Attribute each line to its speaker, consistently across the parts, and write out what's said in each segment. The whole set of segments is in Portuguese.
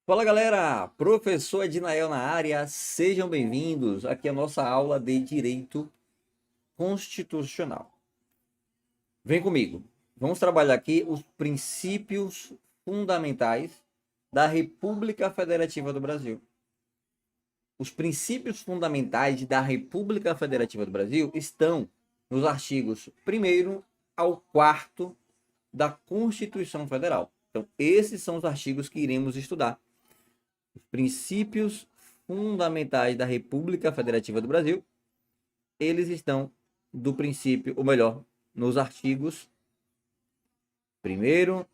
Speaker 1: Fala galera, professor Ednael na área, sejam bem-vindos aqui à nossa aula de Direito Constitucional. Vem comigo, vamos trabalhar aqui os princípios fundamentais da República Federativa do Brasil. Os princípios fundamentais da República Federativa do Brasil estão nos artigos 1º ao 4º da Constituição Federal. Então, esses são os artigos que iremos estudar. Os princípios fundamentais da República Federativa do Brasil, eles estão do princípio, ou melhor, nos artigos 1º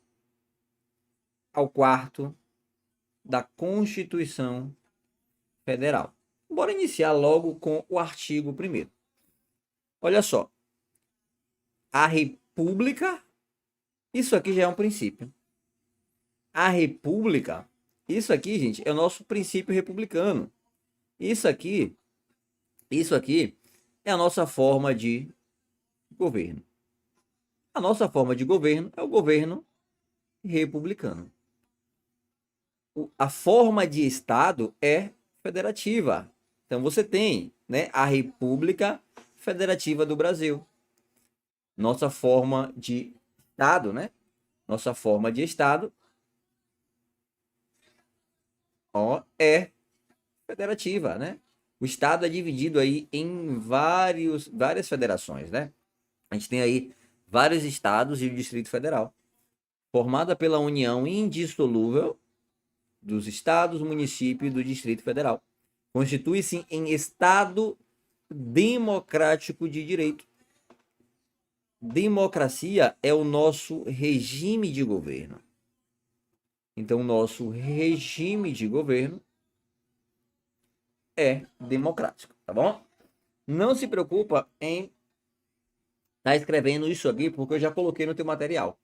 Speaker 1: ao 4º da Constituição Federal. Bora iniciar logo com o artigo 1º. Olha só, a República, isso aqui já é um princípio. A República, isso aqui, gente, é o nosso princípio republicano. Isso aqui é a nossa forma de governo. A nossa forma de governo é o governo republicano. A forma de Estado é federativa. Então você tem, né, a República Federativa do Brasil. Nossa forma de Estado, né? Nossa forma de Estado é federativa, né? O Estado é dividido aí em várias federações, né? A gente tem aí vários estados e o Distrito Federal, formada pela união indissolúvel dos estados, municípios e do Distrito Federal. Constitui-se em Estado democrático de direito. Democracia é o nosso regime de governo. Então, o nosso regime de governo é democrático, tá bom? Não se preocupa em estar escrevendo isso aqui, porque eu já coloquei no teu material,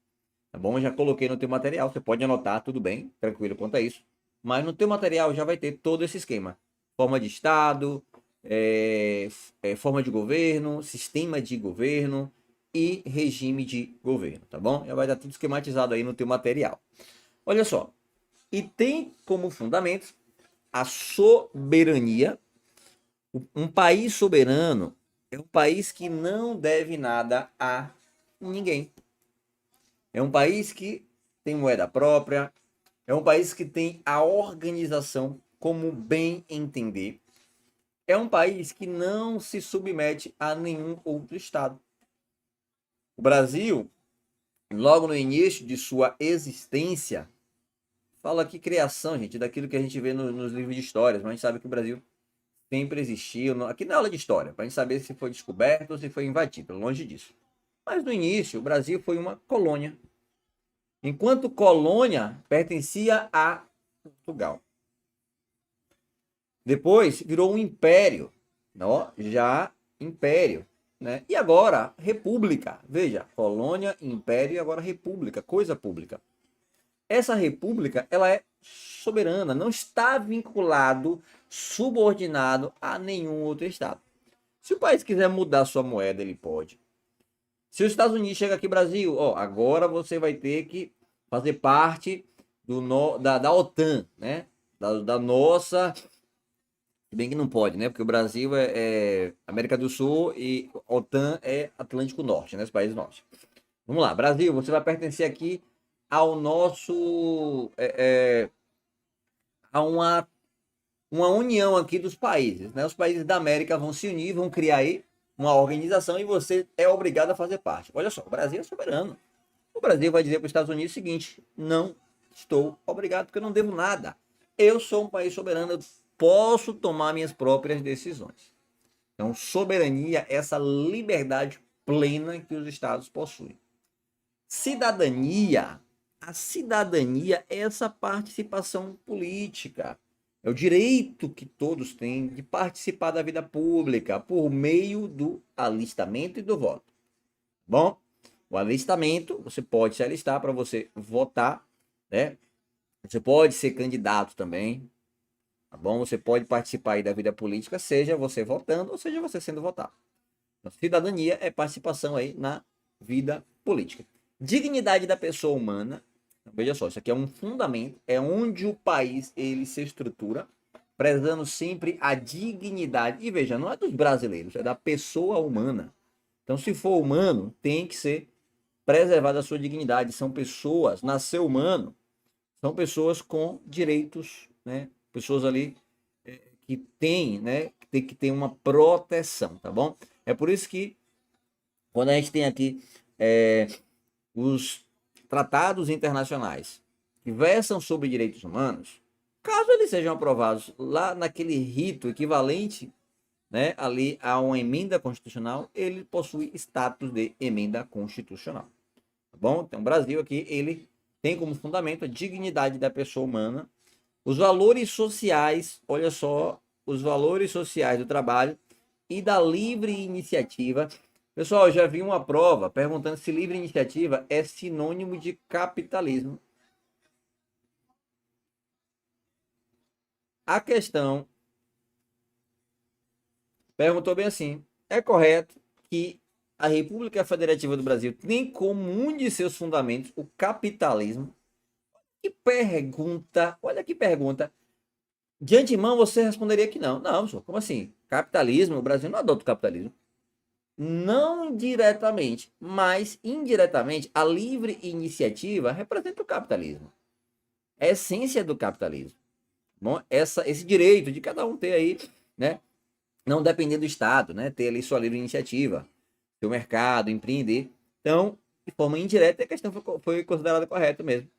Speaker 1: tá bom? Eu já coloquei no teu material, você pode anotar, tudo bem, tranquilo quanto a isso. Mas no teu material já vai ter todo esse esquema. Forma de Estado, forma de governo, sistema de governo e regime de governo, tá bom? Já vai dar tudo esquematizado aí no teu material. Olha só, e tem como fundamento a soberania. Um país soberano é um país que não deve nada a ninguém. É um país que tem moeda própria, é um país que tem a organização como bem entender. É um país que não se submete a nenhum outro Estado. O Brasil, logo no início de sua existência, fala que criação, gente, daquilo que a gente vê nos livros de histórias, mas a gente sabe que o Brasil sempre existiu. Aqui na aula de história, para a gente saber se foi descoberto ou se foi invadido, longe disso. Mas no início, o Brasil foi uma colônia. Enquanto colônia, pertencia a Portugal. Depois virou um império, ó, já império, né? E agora, república. Veja, colônia, império e agora república, coisa pública. Essa república, ela é soberana, não está vinculado, subordinado a nenhum outro estado. Se o país quiser mudar sua moeda, ele pode. Se os Estados Unidos chega aqui, Brasil, ó, agora você vai ter que fazer parte da OTAN, né? Da nossa. Se bem que não pode, né? Porque o Brasil é América do Sul e OTAN é Atlântico Norte, né? Os países norte. Vamos lá, Brasil, você vai pertencer aqui ao nosso. A uma união aqui dos países, né? Os países da América vão se unir, vão criar aí uma organização e você é obrigado a fazer parte. Olha só, o Brasil é soberano. O Brasil vai dizer para os Estados Unidos o seguinte: não estou obrigado porque eu não devo nada. Eu sou um país soberano, eu posso tomar minhas próprias decisões. Então, soberania é essa liberdade plena que os estados possuem. Cidadania, a cidadania é essa participação política. É o direito que todos têm de participar da vida pública por meio do alistamento e do voto. Bom, o alistamento, você pode se alistar para você votar, né? Você pode ser candidato também, tá bom? Você pode participar aí da vida política, seja você votando ou seja você sendo votado. Então, cidadania é participação aí na vida política. Dignidade da pessoa humana, Veja só, isso aqui é um fundamento, é onde o país ele se estrutura, prezando sempre a dignidade. E veja, não é dos brasileiros, é da pessoa humana. Então, se for humano, tem que ser preservada a sua dignidade. São pessoas, nasceu humano, são pessoas com direitos, né? Pessoas ali que têm, né? Tem que ter uma proteção, tá bom? É por isso que quando a gente tem aqui os tratados internacionais que versam sobre direitos humanos, caso eles sejam aprovados lá naquele rito equivalente, né, ali a uma emenda constitucional, ele possui status de emenda constitucional. Tá bom? Então, o Brasil aqui, ele tem como fundamento a dignidade da pessoa humana, os valores sociais, olha só, os valores sociais do trabalho e da livre iniciativa. Pessoal, eu já vi uma prova perguntando se livre iniciativa é sinônimo de capitalismo. A questão perguntou bem assim: é correto que a República Federativa do Brasil tem como um de seus fundamentos o capitalismo? Que pergunta, olha que pergunta. De antemão você responderia que não. Não, senhor, como assim? Capitalismo, o Brasil não adota o capitalismo. Não diretamente, mas indiretamente, a livre iniciativa representa o capitalismo. É a essência do capitalismo. Bom, esse direito de cada um ter aí, né? Não depender do Estado, né? Ter ali sua livre iniciativa, seu mercado, empreender. Então, de forma indireta, a questão foi considerada correta mesmo.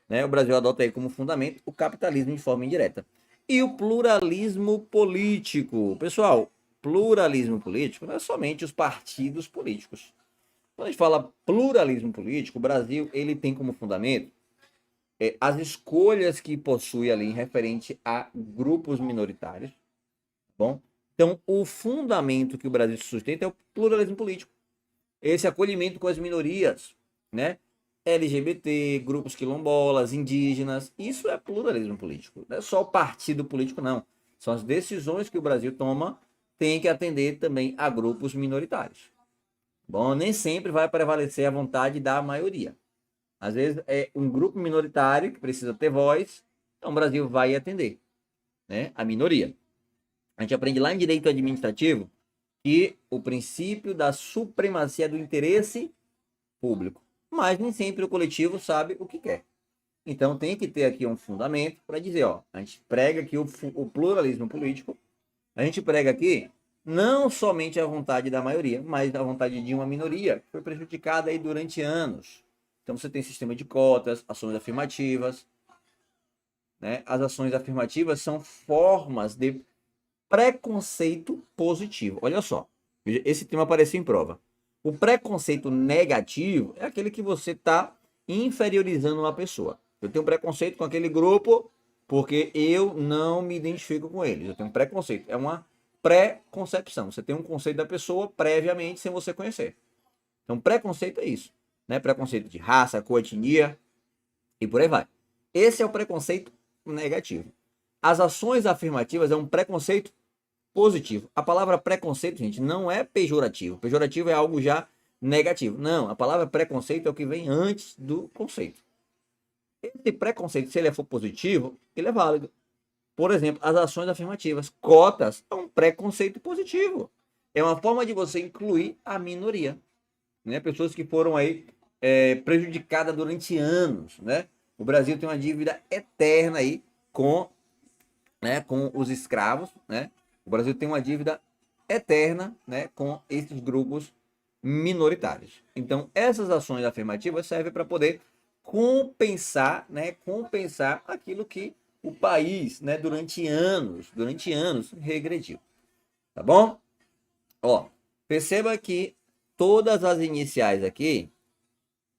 Speaker 1: Né? O Brasil adota aí como fundamento o capitalismo de forma indireta. E o pluralismo político. Pessoal, pluralismo político não é somente os partidos políticos. Quando a gente fala pluralismo político, o Brasil ele tem como fundamento as escolhas que possui ali em referente a grupos minoritários. Tá bom? Então, o fundamento que o Brasil se sustenta é o pluralismo político. Esse acolhimento com as minorias, né? LGBT, grupos quilombolas, indígenas, isso é pluralismo político. Não é só o partido político, não. São as decisões que o Brasil toma, tem que atender também a grupos minoritários. Bom, nem sempre vai prevalecer a vontade da maioria. Às vezes é um grupo minoritário que precisa ter voz, então o Brasil vai atender, né, a minoria. A gente aprende lá em direito administrativo que o princípio da supremacia do interesse público. Mas nem sempre o coletivo sabe o que quer. Então tem que ter aqui um fundamento para dizer, ó, a gente prega aqui o pluralismo político, a gente prega aqui não somente a vontade da maioria, mas a vontade de uma minoria que foi prejudicada aí durante anos. Então você tem sistema de cotas, ações afirmativas, né? As ações afirmativas são formas de preconceito positivo. Olha só, esse tema apareceu em prova. O preconceito negativo é aquele que você está inferiorizando uma pessoa. Eu tenho preconceito com aquele grupo porque eu não me identifico com eles. Eu tenho preconceito. É uma pré-concepção. Você tem um conceito da pessoa previamente sem você conhecer. Então, preconceito é isso. Né? Preconceito de raça, cor, etnia e por aí vai. Esse é o preconceito negativo. As ações afirmativas é um preconceito positivo. A palavra preconceito, gente, não é pejorativo. Pejorativo é algo já negativo. Não, a palavra preconceito é o que vem antes do conceito. Esse preconceito, se ele for positivo, ele é válido. Por exemplo, as ações afirmativas. Cotas é um preconceito positivo. É uma forma de você incluir a minoria. Né? Pessoas que foram aí prejudicadas durante anos. Né? O Brasil tem uma dívida eterna aí com os escravos, né? O Brasil tem uma dívida eterna, né, com esses grupos minoritários. Então, essas ações afirmativas servem para poder compensar, né, compensar aquilo que o país, né, durante anos regrediu. Tá bom? Ó, perceba que todas as iniciais aqui,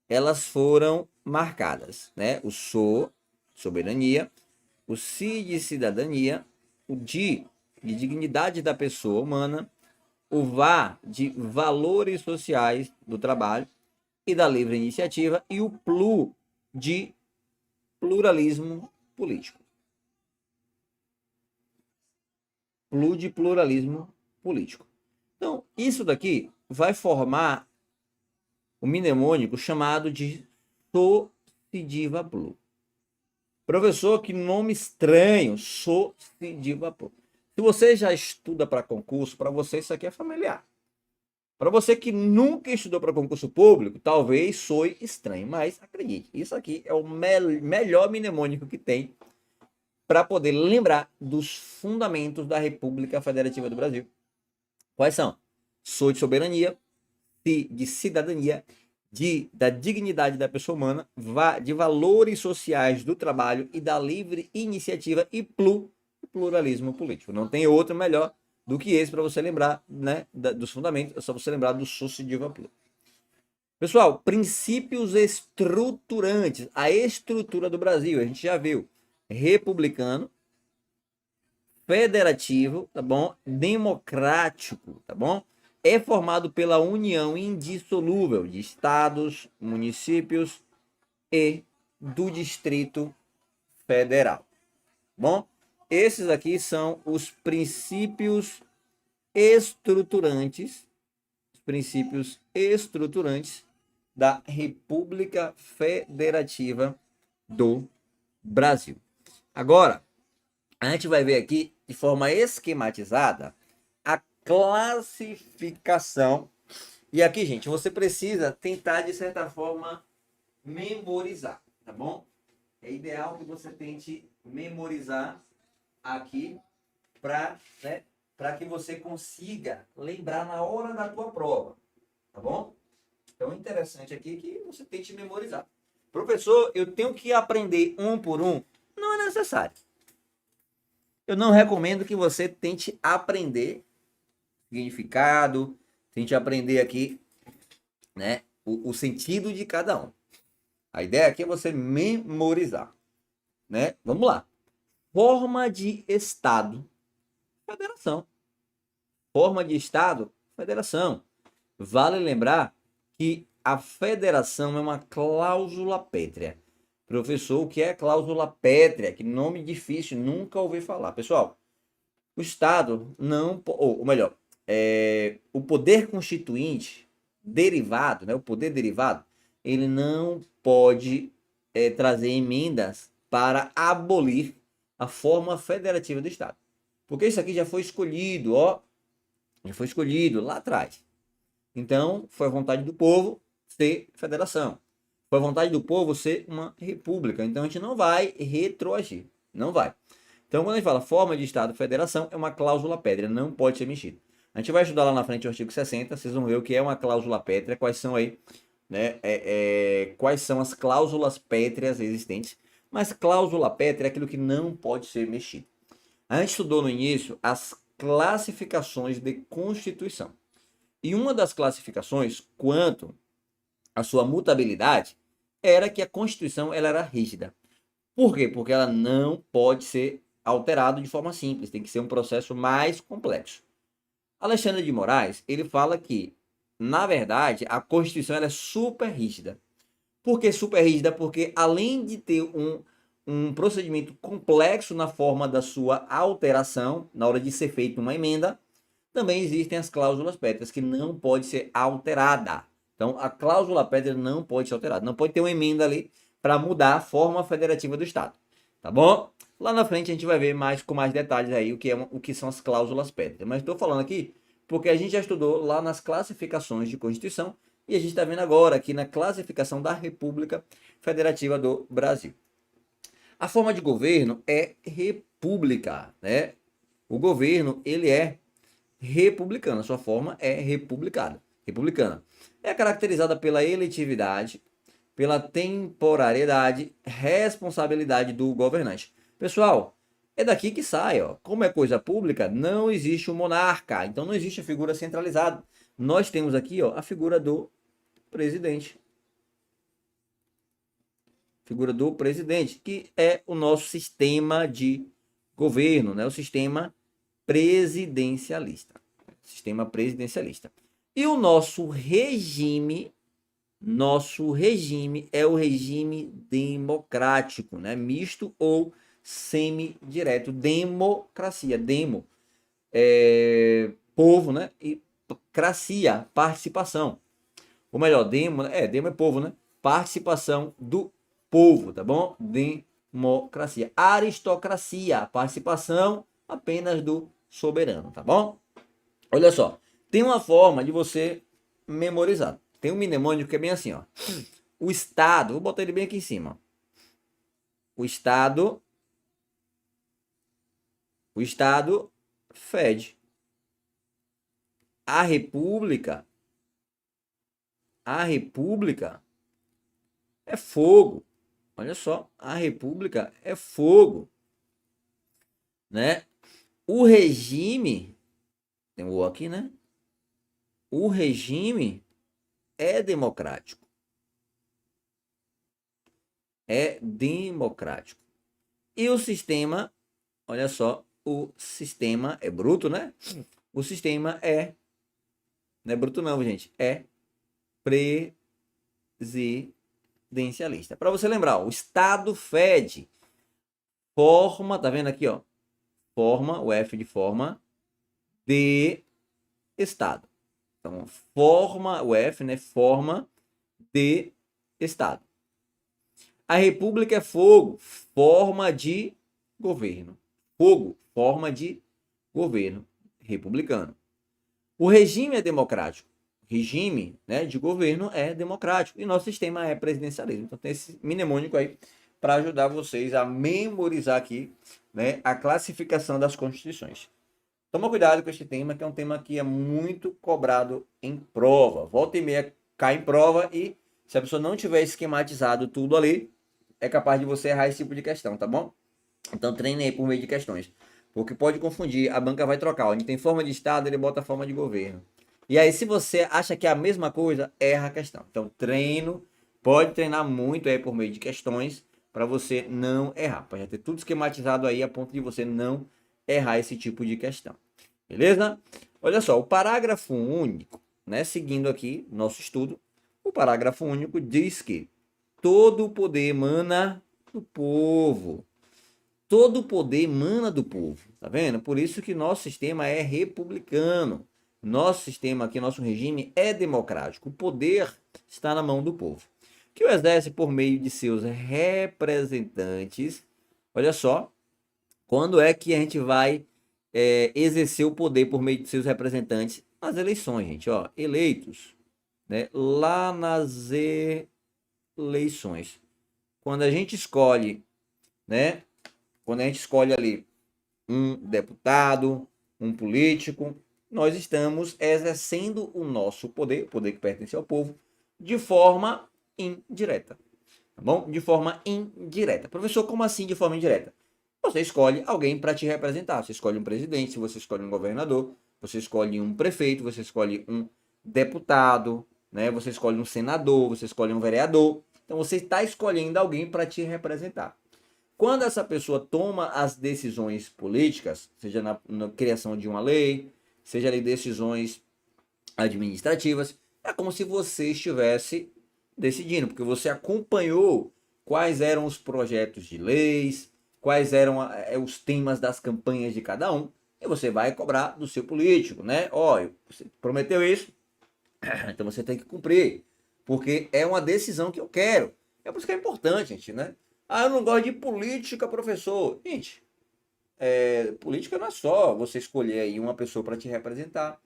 Speaker 1: elas foram marcadas, né? O SO, soberania, o CI de cidadania, o DI de dignidade da pessoa humana, o VA de valores sociais do trabalho e da livre iniciativa e o PLU de pluralismo político. PLU de pluralismo político. Então, isso daqui vai formar o mnemônico chamado de Sociediva Plu. Professor, que nome estranho, Sociediva Plu. Se você já estuda para concurso, para você isso aqui é familiar. Para você que nunca estudou para concurso público, talvez soe estranho, mas acredite, isso aqui é o melhor mnemônico que tem para poder lembrar dos fundamentos da República Federativa do Brasil. Quais são? So de soberania, C de cidadania, D da dignidade da pessoa humana, de valores sociais do trabalho e da livre iniciativa e pluralismo político. Não tem outro melhor do que esse para você lembrar, né, dos fundamentos. É só você lembrar do Sociediva Plu. Pessoal, princípios estruturantes, a estrutura do Brasil, a gente já viu, republicano, federativo, tá bom? Democrático, tá bom? É formado pela união indissolúvel de estados, municípios e do Distrito Federal. Bom, esses aqui são os princípios estruturantes, da República Federativa do Brasil. Agora, a gente vai ver aqui de forma esquematizada a classificação. E aqui, gente, você precisa tentar, de certa forma, memorizar, tá bom? É ideal que você tente memorizar aqui para, né, que você consiga lembrar na hora da tua prova, tá bom? Então, é interessante aqui que você tente memorizar. Professor, eu tenho que aprender um por um? Não é necessário. Eu não recomendo que você tente aprender significado, tente aprender aqui, né, o sentido de cada um. A ideia aqui é você memorizar, né? Vamos lá. Forma de Estado, federação. Forma de Estado, federação. Vale lembrar que a federação é uma cláusula pétrea. Professor, o que é cláusula pétrea? Que nome difícil, nunca ouvi falar. Pessoal, o Estado não, ou melhor, o poder constituinte derivado, né, o poder derivado, ele não pode trazer emendas para abolir a forma federativa do Estado. Porque isso aqui já foi escolhido, já foi escolhido lá atrás. Então, foi a vontade do povo ser federação. Foi a vontade do povo ser uma república. Então, a gente não vai retroagir. Não vai. Então, quando a gente fala forma de Estado, federação, é uma cláusula pétrea, não pode ser mexida. A gente vai estudar lá na frente o artigo 60, vocês vão ver o que é uma cláusula pétrea, quais são aí, né, quais são as cláusulas pétreas existentes. Mas cláusula pétrea é aquilo que não pode ser mexido. A gente estudou no início as classificações de Constituição. E uma das classificações, quanto à sua mutabilidade, era que a Constituição ela era rígida. Por quê? Porque ela não pode ser alterada de forma simples, tem que ser um processo mais complexo. Alexandre de Moraes, ele fala que, na verdade, a Constituição ela é super rígida. Por que super rígida? Porque além de ter um procedimento complexo na forma da sua alteração, na hora de ser feita uma emenda, também existem as cláusulas pétreas, que não pode ser alterada. Então, a cláusula pétrea não pode ser alterada. Não pode ter uma emenda ali para mudar a forma federativa do Estado. Tá bom? Lá na frente a gente vai ver com mais detalhes aí o que são as cláusulas pétreas. Mas estou falando aqui porque a gente já estudou lá nas classificações de Constituição e a gente está vendo agora aqui na classificação da República Federativa do Brasil. A forma de governo é república, né? O governo, ele é republicana, sua forma é republicana. É caracterizada pela eletividade, pela temporariedade, responsabilidade do governante. Pessoal, é daqui que sai, ó. Como é coisa pública, não existe um monarca, então não existe a figura centralizada. Nós temos aqui, ó, a figura do presidente. Figura do presidente, que é o nosso sistema de governo, né? O sistema presidencialista. E o nosso regime é o regime democrático, né? Misto ou semidireto. Democracia, povo, né? E cracia, participação. Ou melhor, demo é povo, né? Participação do povo, tá bom? Democracia. Aristocracia, participação apenas do soberano, tá bom? Olha só, tem uma forma de você memorizar. Tem um mnemônico que é bem assim, ó. O Estado, vou botar ele bem aqui em cima. O Estado fede. A República é fogo. Olha só, a República é fogo, né? O regime, tem o aqui, né? O regime é democrático. É democrático. E o sistema, olha só, o sistema é bruto, né? O sistema não é bruto não, gente, é presidencialista. Para você lembrar, o Estado fede, forma, tá vendo aqui, ó? Forma, o F de forma, de Estado. Então, forma, o F, né? Forma de Estado. A República é fogo, forma de governo. Fogo, forma de governo republicano. O regime é democrático. Regime, né, de governo é democrático. E nosso sistema é presidencialismo. Então tem esse mnemônico aí para ajudar vocês a memorizar aqui, né, a classificação das constituições. Toma cuidado com este tema, que é um tema que é muito cobrado em prova. Volta e meia cai em prova e se a pessoa não tiver esquematizado tudo ali, é capaz de você errar esse tipo de questão, tá bom? Então treine aí por meio de questões. Porque pode confundir, a banca vai trocar. Onde tem forma de Estado, ele bota forma de governo. E aí, se você acha que é a mesma coisa, erra a questão. Então, pode treinar muito aí por meio de questões para você não errar. Para já ter tudo esquematizado aí a ponto de você não errar esse tipo de questão. Beleza? Olha só, o parágrafo único, né? Seguindo aqui nosso estudo, o parágrafo único diz que todo o poder emana do povo. Todo o poder emana do povo, tá vendo? Por isso que nosso sistema é republicano. Nosso sistema aqui, nosso regime é democrático. O poder está na mão do povo, que o exerce por meio de seus representantes. Olha só, quando é que a gente vai exercer o poder por meio de seus representantes? Nas eleições, gente, ó, eleitos, né? Lá nas eleições. Quando a gente escolhe, né? Quando a gente escolhe ali um deputado, um político, nós estamos exercendo o nosso poder, o poder que pertence ao povo, de forma indireta. Tá bom? De forma indireta. Professor, como assim de forma indireta? Você escolhe alguém para te representar. Você escolhe um presidente, você escolhe um governador, você escolhe um prefeito, você escolhe um deputado, né? Você escolhe um senador, você escolhe um vereador. Então você está escolhendo alguém para te representar. Quando essa pessoa toma as decisões políticas, seja na criação de uma lei, seja ali decisões administrativas, é como se você estivesse decidindo, porque você acompanhou quais eram os projetos de leis, quais eram os temas das campanhas de cada um, e você vai cobrar do seu político, né? Ó, você prometeu isso, então você tem que cumprir, porque é uma decisão que eu quero. É por isso que é importante, gente, né? Ah, eu não gosto de política, professor. Gente, política não é só você escolher aí uma pessoa para te representar.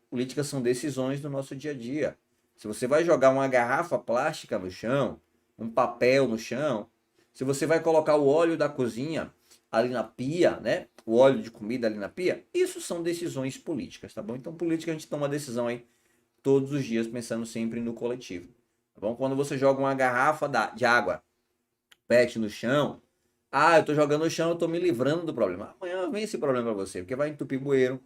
Speaker 1: Política são decisões do nosso dia a dia. Se você vai jogar uma garrafa plástica no chão, um papel no chão, se você vai colocar o óleo da cozinha ali na pia, né? O óleo de comida ali na pia, isso são decisões políticas, tá bom? Então, política a gente toma decisão aí todos os dias pensando sempre no coletivo, tá bom? Quando você joga uma garrafa de água PET no chão, eu tô jogando no chão, eu tô me livrando do problema. Amanhã vem esse problema para você, porque vai entupir bueiro.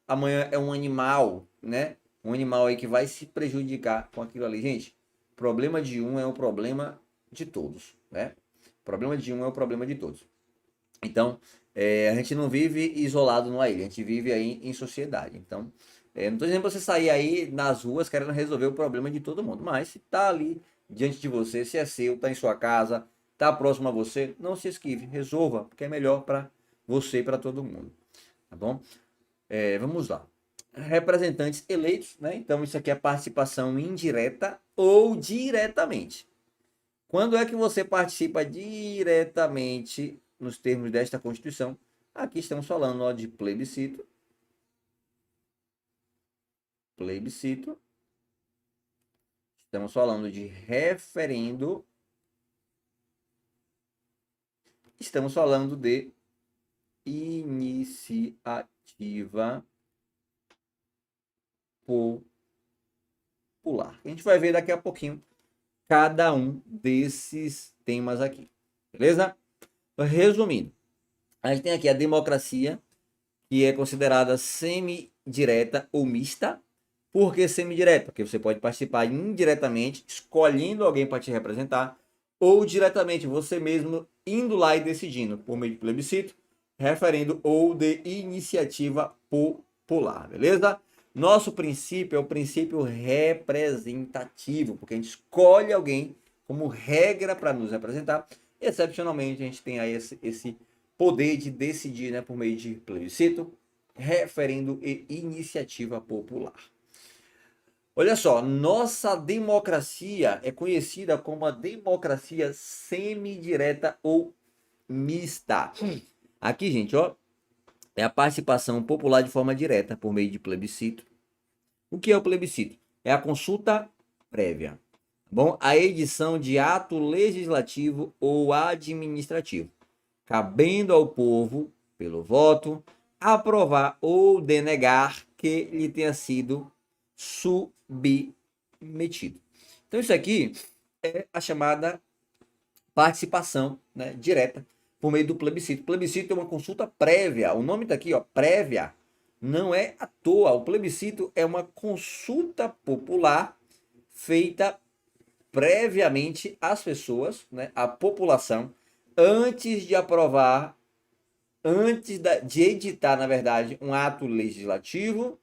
Speaker 1: Amanhã é um animal, né? Um animal aí que vai se prejudicar com aquilo ali. Gente, problema de um é o problema de todos, né? Problema de um é o problema de todos. Então, a gente não vive isolado numa ilha, a gente vive aí em sociedade. Então, não estou dizendo para você sair aí nas ruas querendo resolver o problema de todo mundo, mas se tá ali diante de você, se é seu, tá em sua casa, tá próximo a você, não se esquive, resolva, porque é melhor para você e para todo mundo, tá bom? Vamos lá. Representantes eleitos, né? Então, isso aqui é participação indireta ou diretamente. Quando é que você participa diretamente nos termos desta Constituição? Aqui estamos falando, ó, de plebiscito. Plebiscito. Estamos falando de referendo. Estamos falando de iniciativa popular. A gente vai ver daqui a pouquinho cada um desses temas aqui. Beleza? Resumindo, a gente tem aqui a democracia, que é considerada semidireta ou mista. Por que semidireta? Porque você pode participar indiretamente, escolhendo alguém para te representar, ou diretamente, você mesmo indo lá e decidindo, por meio de plebiscito, referendo ou de iniciativa popular, beleza? Nosso princípio é o princípio representativo, porque a gente escolhe alguém como regra para nos representar. E, excepcionalmente, a gente tem aí esse poder de decidir, né, por meio de plebiscito, referendo e iniciativa popular. Olha só, nossa democracia é conhecida como a democracia semidireta ou mista. Aqui, gente, ó, é a participação popular de forma direta por meio de plebiscito. O que é o plebiscito? É a consulta prévia. Bom, a edição de ato legislativo ou administrativo, cabendo ao povo, pelo voto, aprovar ou denegar que lhe tenha sido submetido. Então, isso aqui é a chamada participação, né, direta por meio do plebiscito. O plebiscito é uma consulta prévia. O nome está aqui, ó, prévia. Não é à toa. O plebiscito é uma consulta popular feita previamente às pessoas, né, à população, antes de aprovar, de editar, na verdade, um ato legislativo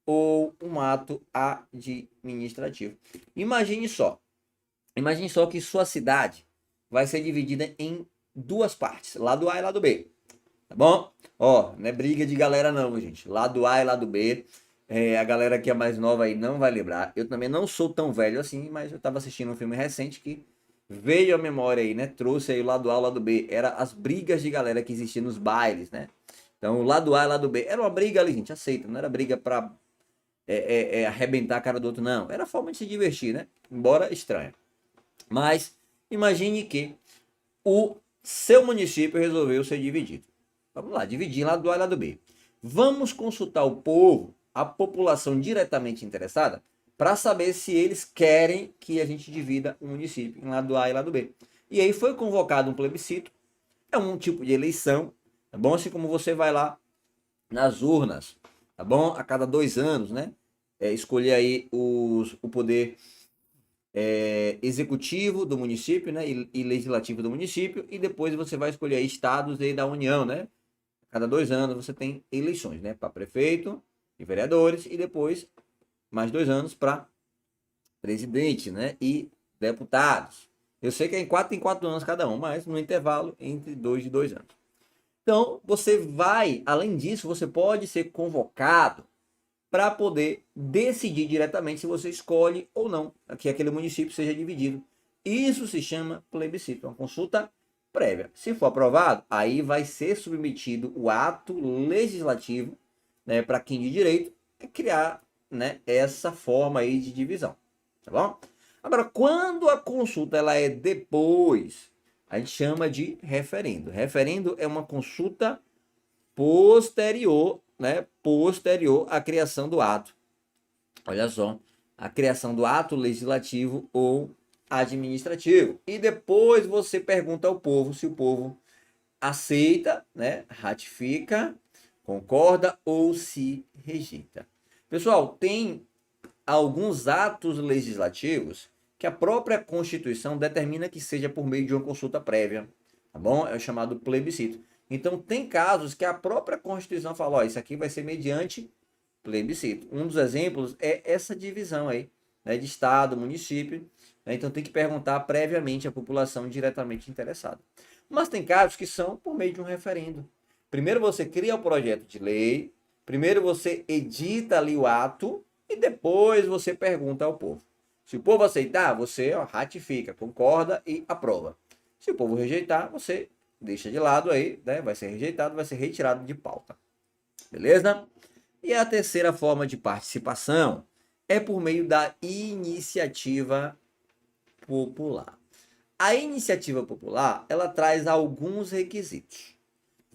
Speaker 1: ou um ato administrativo. Imagine só que sua cidade vai ser dividida em duas partes, lado A e lado B, tá bom? Ó, não é briga de galera não, gente, lado A e lado B, a galera que é mais nova aí não vai lembrar, eu também não sou tão velho assim, mas eu tava assistindo um filme recente que veio à memória aí, né, trouxe aí o lado A e o lado B, era as brigas de galera que existiam nos bailes, né? Então, o lado A e o lado B, era uma briga ali, gente, aceita, não era briga pra arrebentar a cara do outro, não. Era forma de se divertir, né? Embora estranha. Mas imagine que o seu município resolveu ser dividido. Vamos lá, dividir lado A e lado B. Vamos consultar o povo, a população diretamente interessada, para saber se eles querem que a gente divida o município em lado A e lado B. E aí foi convocado um plebiscito, é um tipo de eleição, tá bom? Assim como você vai lá nas urnas, tá bom? A cada 2 anos, né? Escolher aí o poder executivo do município, né? E legislativo do município, e depois você vai escolher aí estados aí da União, né? A cada 2 anos você tem eleições, né? Para prefeito e vereadores, e depois mais 2 anos para presidente, né? E deputados. Eu sei que é em 4 anos cada um, mas no intervalo entre 2 e 2 anos. Então, você vai, além disso, você pode ser convocado para poder decidir diretamente se você escolhe ou não que aquele município seja dividido. Isso se chama plebiscito, uma consulta prévia. Se for aprovado, aí vai ser submetido o ato legislativo, né, para quem de direito criar, né, essa forma aí de divisão, tá bom? Agora, quando a consulta ela é depois, a gente chama de referendo. Referendo é uma consulta posterior, né, posterior à criação do ato. Olha só, a criação do ato legislativo ou administrativo. E depois você pergunta ao povo se o povo aceita, né, ratifica, concorda ou se rejeita. Pessoal, tem alguns atos legislativos que a própria Constituição determina que seja por meio de uma consulta prévia, tá bom? É o chamado plebiscito. Então, tem casos que a própria Constituição fala, ó, isso aqui vai ser mediante plebiscito. Um dos exemplos é essa divisão aí, né, de estado, município, né? Então, tem que perguntar previamente à população diretamente interessada. Mas tem casos que são por meio de um referendo. Primeiro você cria o projeto de lei, primeiro você edita ali o ato e depois você pergunta ao povo. Se o povo aceitar, você ratifica, concorda e aprova. Se o povo rejeitar, você deixa de lado aí, né? Vai ser rejeitado, vai ser retirado de pauta. Beleza? E a terceira forma de participação é por meio da iniciativa popular. A iniciativa popular, ela traz alguns requisitos.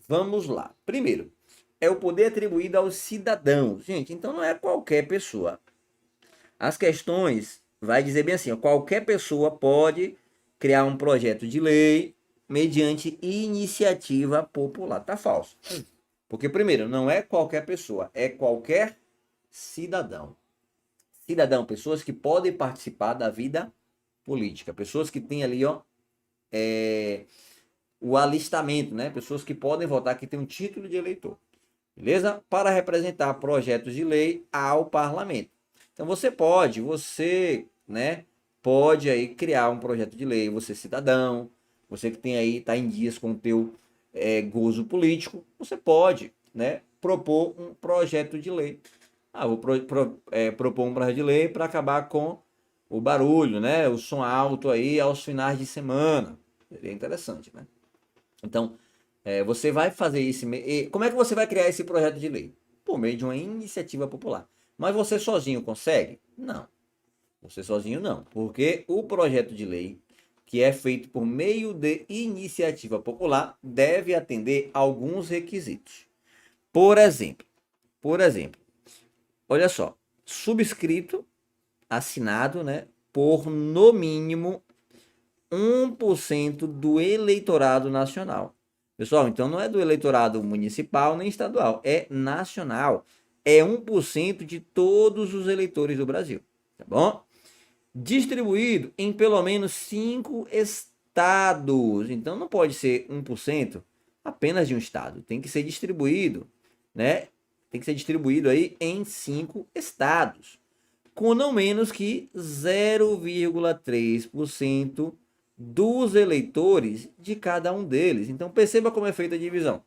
Speaker 1: Vamos lá. Primeiro, é o poder atribuído aos cidadãos. Gente, então não é qualquer pessoa. As questões vai dizer bem assim, ó, qualquer pessoa pode criar um projeto de lei mediante iniciativa popular. Tá falso. Porque primeiro, não é qualquer pessoa, é qualquer cidadão. Cidadão, pessoas que podem participar da vida política, pessoas que têm ali, ó, o alistamento, né? Pessoas que podem votar, que têm um título de eleitor, beleza? Para representar projetos de lei ao parlamento. Então você, né, pode aí criar um projeto de lei, você cidadão, você que tem aí, tá em dias com o teu gozo político, você pode, né, propor um projeto de lei. Vou propor um projeto de lei para acabar com o barulho, né, o som alto aí aos finais de semana. Seria interessante, né? Então, você vai fazer isso. Como é que você vai criar esse projeto de lei? Por meio de uma iniciativa popular. Mas você sozinho consegue? Não. Você sozinho não. Porque o projeto de lei, que é feito por meio de iniciativa popular, deve atender a alguns requisitos. Por exemplo, olha só, subscrito, assinado, né, por no mínimo 1% do eleitorado nacional. Pessoal, então não é do eleitorado municipal nem estadual, é nacional. É 1% de todos os eleitores do Brasil, tá bom? Distribuído em pelo menos 5 estados. Então não pode ser 1% apenas de um estado. Tem que ser distribuído, né? Tem que ser distribuído aí em 5 estados, com não menos que 0,3% dos eleitores de cada um deles. Então perceba como é feita a divisão.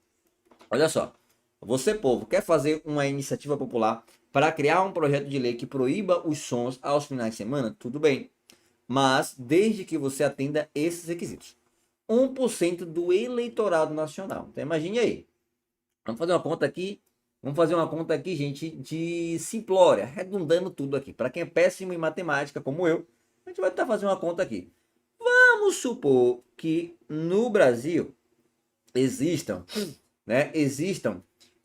Speaker 1: Olha só, você, povo, quer fazer uma iniciativa popular para criar um projeto de lei que proíba os sons aos finais de semana? Tudo bem, mas desde que você atenda esses requisitos. 1% do eleitorado nacional. Então imagine aí. Vamos fazer uma conta aqui. Gente, de simplória, redundando tudo aqui. Para quem é péssimo em matemática, como eu, a gente vai estar fazendo uma conta aqui. Vamos supor que no Brasil existam, né,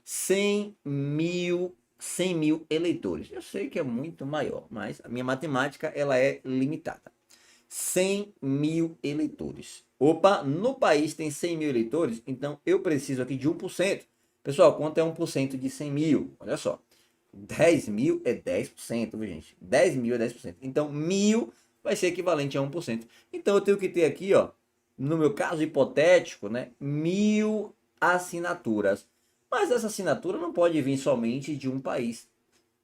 Speaker 1: 100 mil eleitores. Eu sei que é muito maior, mas a minha matemática ela é limitada. 100 mil eleitores. Opa, no país tem 100 mil eleitores, então eu preciso aqui de 1%. Pessoal, quanto é 1% de 100 mil? Olha só, 10 mil é 10%, viu, gente? 10 mil é 10%. Então, 1.000 vai ser equivalente a 1%. Então, eu tenho que ter aqui, ó, no meu caso hipotético, né, 1.000 assinaturas. Mas essa assinatura não pode vir somente de um país.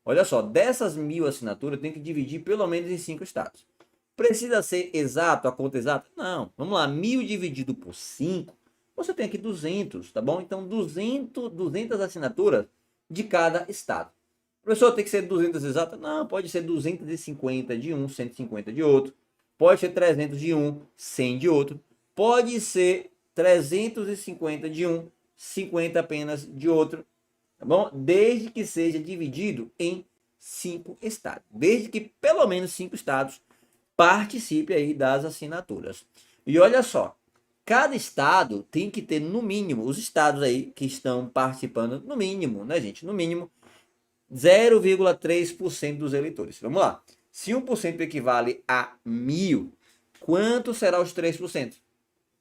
Speaker 1: Olha só, dessas 1.000 assinaturas, eu tenho que dividir pelo menos em 5 estados. Precisa ser exato, a conta exata? Não. Vamos lá, 1.000 dividido por 5, você tem aqui 200, tá bom? Então, 200 assinaturas de cada estado. Professor, tem que ser 200 exatas? Não, pode ser 250 de um, 150 de outro. Pode ser 300 de um, 100 de outro. Pode ser 350 de um, 50 apenas de outro. Tá bom? Desde que seja dividido em 5 estados. Desde que pelo menos 5 estados participe aí das assinaturas. E olha só, cada estado tem que ter no mínimo, os estados aí que estão participando, no mínimo, né, gente? No mínimo 0,3% dos eleitores. Vamos lá. Se 1% equivale a 1.000, quanto será os 3%?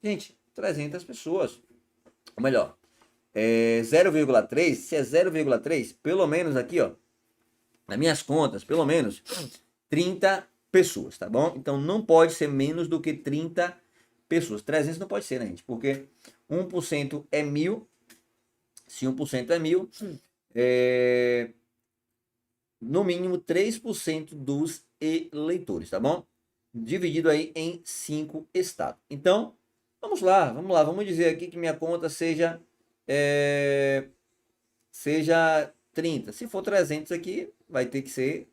Speaker 1: Gente, 300 pessoas. Ou melhor, 0,3, se é 0,3, pelo menos aqui, ó, nas minhas contas, pelo menos 30 pessoas, tá bom? Então não pode ser menos do que 30 pessoas. 300 não pode ser, né, gente? Porque 1% é 1.000. Se 1% é 1.000, no mínimo 3% dos eleitores, tá bom? Dividido aí em 5 estados. Então, vamos lá. Vamos dizer aqui que minha conta seja 30. Se for 300 aqui, vai ter que ser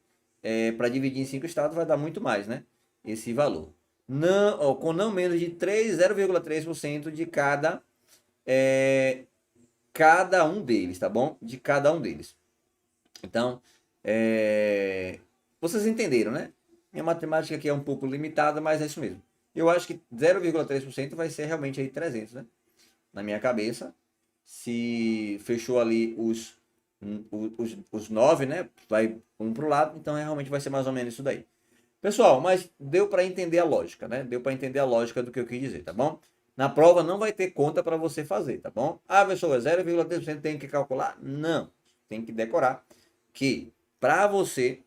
Speaker 1: para dividir em 5 estados vai dar muito mais, né? Esse valor. Não, ó, com não menos de 0,3% de cada um deles, tá bom? De cada um deles. Então, vocês entenderam, né? Minha matemática aqui é um pouco limitada, mas é isso mesmo. Eu acho que 0,3% vai ser realmente aí 300, né? Na minha cabeça, se fechou ali os 9, né? Vai um para o lado, então realmente vai ser mais ou menos isso daí. Pessoal, mas deu para entender a lógica, né? Deu para entender a lógica do que eu quis dizer, tá bom? Na prova não vai ter conta para você fazer, tá bom? Ah, pessoal, 0,3% tem que calcular? Não. Tem que decorar que para você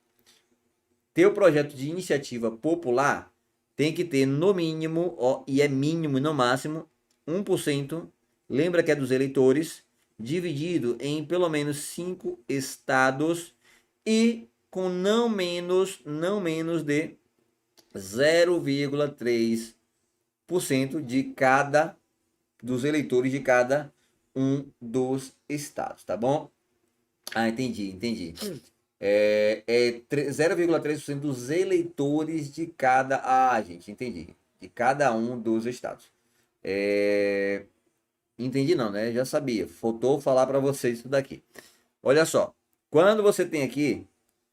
Speaker 1: ter o projeto de iniciativa popular, tem que ter no mínimo, ó, e é mínimo e no máximo, 1%, lembra que é dos eleitores, dividido em pelo menos 5 estados e com não menos de 0,3% de cada dos eleitores de cada um dos estados, tá bom? Ah, entendi. É 0,3% dos eleitores de cada. Ah, gente, entendi. De cada um dos estados. Entendi não, né? Já sabia. Faltou falar para vocês isso daqui. Olha só. Quando você tem aqui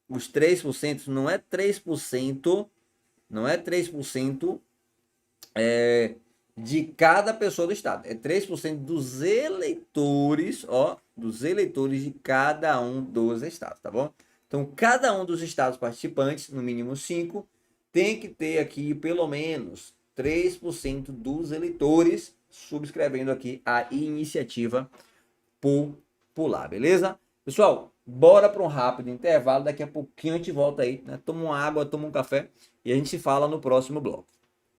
Speaker 1: os 3%, não é 3%, não é 3% de cada pessoa do estado. É 3% dos eleitores, ó, dos eleitores de cada um dos estados, tá bom? Então, cada um dos estados participantes, no mínimo 5, tem que ter aqui pelo menos 3% dos eleitores subscrevendo aqui a iniciativa popular, beleza? Pessoal, bora para um rápido intervalo, daqui a pouquinho a gente volta aí, né? Toma uma água, toma um café e a gente se fala no próximo bloco.